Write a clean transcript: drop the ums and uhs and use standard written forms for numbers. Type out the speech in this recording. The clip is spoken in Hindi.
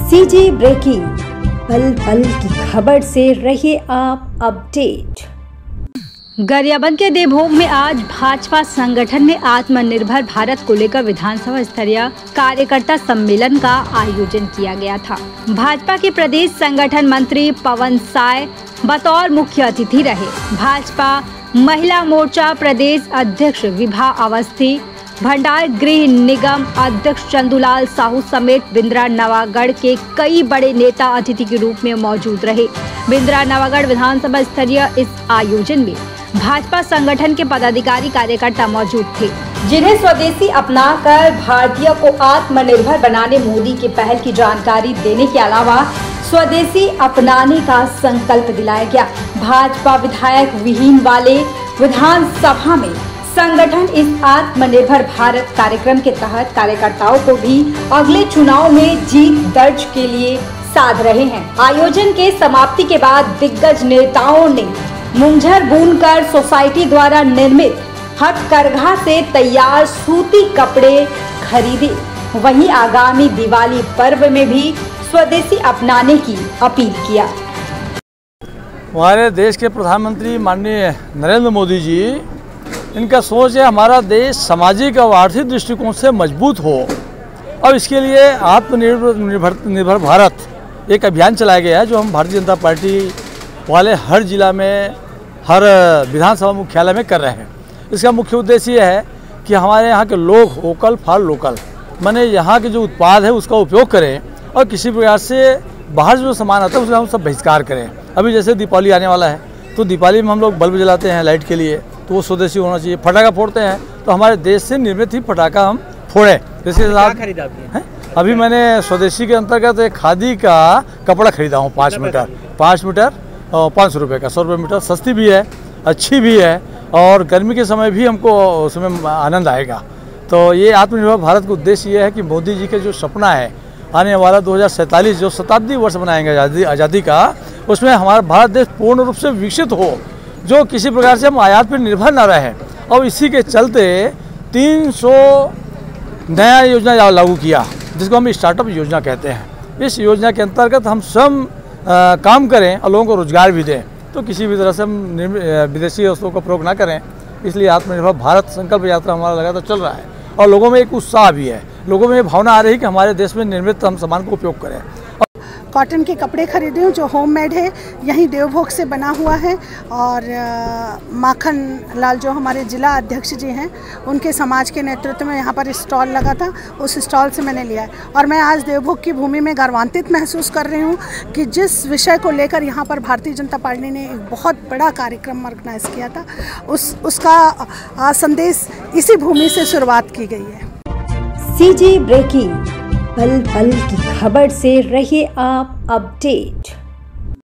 सीजी ब्रेकिंग, पल पल की खबर से रहिए आप अपडेट। गरियाबंद के देवभोग में आज भाजपा संगठन में आत्मनिर्भर भारत को लेकर विधानसभा स्तरीय कार्यकर्ता सम्मेलन का आयोजन किया गया था। भाजपा के प्रदेश संगठन मंत्री पवन साय बतौर मुख्य अतिथि रहे। भाजपा महिला मोर्चा प्रदेश अध्यक्ष विभा अवस्थी, भंडार गृह निगम अध्यक्ष चंदूलाल साहू समेत बिंद्रा नवागढ़ के कई बड़े नेता अतिथि के रूप में मौजूद रहे। बिंद्रा नवागढ़ विधानसभा स्तरीय इस आयोजन में भाजपा संगठन के पदाधिकारी कार्यकर्ता मौजूद थे, जिन्हें स्वदेशी अपनाकर भारतीय को आत्मनिर्भर बनाने मोदी के पहल की जानकारी देने के अलावा स्वदेशी अपनाने का संकल्प दिलाया गया। भाजपा विधायक विहीन वाले विधानसभा में संगठन इस आत्मनिर्भर भारत कार्यक्रम के तहत कार्यकर्ताओं को भी अगले चुनाव में जीत दर्ज के लिए साध रहे हैं। आयोजन के समाप्ति के बाद दिग्गज नेताओं ने मुंझर बुनकर सोसाइटी द्वारा निर्मित हथकरघा से तैयार सूती कपड़े खरीदे। वहीं आगामी दिवाली पर्व में भी स्वदेशी अपनाने की अपील किया। हमारे देश के प्रधानमंत्री माननीय नरेंद्र मोदी जी, इनका सोच है हमारा देश सामाजिक और आर्थिक दृष्टिकोण से मजबूत हो, और इसके लिए आत्मनिर्भर भारत एक अभियान चलाया गया है, जो हम भारतीय जनता पार्टी वाले हर जिला में, हर विधानसभा मुख्यालय में कर रहे हैं। इसका मुख्य उद्देश्य ये है कि हमारे यहाँ के लोग वोकल फॉर लोकल, माने यहाँ के जो उत्पाद है उसका उपयोग करें, और किसी प्रकार से बाहर जो सामान आता है उसका हम सब बहिष्कार करें। अभी जैसे दीपावली आने वाला है, तो दीपावली में हम लोग बल्ब जलाते हैं लाइट के लिए, तो वो स्वदेशी होना चाहिए। पटाखा फोड़ते हैं तो हमारे देश से निर्मित ही पटाखा हम फोड़ें। जैसे खरीदा अभी मैंने स्वदेशी के अंतर्गत एक खादी का कपड़ा खरीदा हूँ 5 मीटर 500 रुपये का, 100 रुपये मीटर, सस्ती भी है, अच्छी भी है, और गर्मी के समय भी हमको उसमें आनंद आएगा। तो ये आत्मनिर्भर भारत का उद्देश्य ये है कि मोदी जी के जो सपना है आने वाला 2047 जो शताब्दी वर्ष बनाएंगे आज़ादी का, उसमें हमारा भारत देश पूर्ण रूप से विकसित हो, जो किसी प्रकार से हम आयात पर निर्भर न रहें। और इसी के चलते 300 नया योजना लागू किया, जिसको हम स्टार्टअप योजना कहते हैं। इस योजना के अंतर्गत हम स्वयं काम करें और लोगों को रोजगार भी दें, तो किसी भी तरह से हम विदेशी वस्तुओं का प्रयोग ना करें। इसलिए आत्मनिर्भर भारत संकल्प यात्रा हमारा लगातार चल रहा है, और लोगों में एक उत्साह भी है, लोगों में ये भावना आ रही है कि हमारे देश में निर्मित हम सामान को उपयोग करें। कॉटन के कपड़े खरीदे हूँ जो होममेड है, यहीं देवभोग से बना हुआ है। और माखन लाल जो हमारे जिला अध्यक्ष जी हैं, उनके समाज के नेतृत्व में यहाँ पर स्टॉल लगा था, उस स्टॉल से मैंने लिया है। और मैं आज देवभोग की भूमि में गर्वान्वित महसूस कर रही हूँ कि जिस विषय को लेकर यहाँ पर भारतीय जनता पार्टी ने एक बहुत बड़ा कार्यक्रम ऑर्गेनाइज किया था, उसका संदेश इसी भूमि से शुरुआत की गई है। सीजी ब्रेकिंग, पल पल की खबर से रहिए आप अपडेट।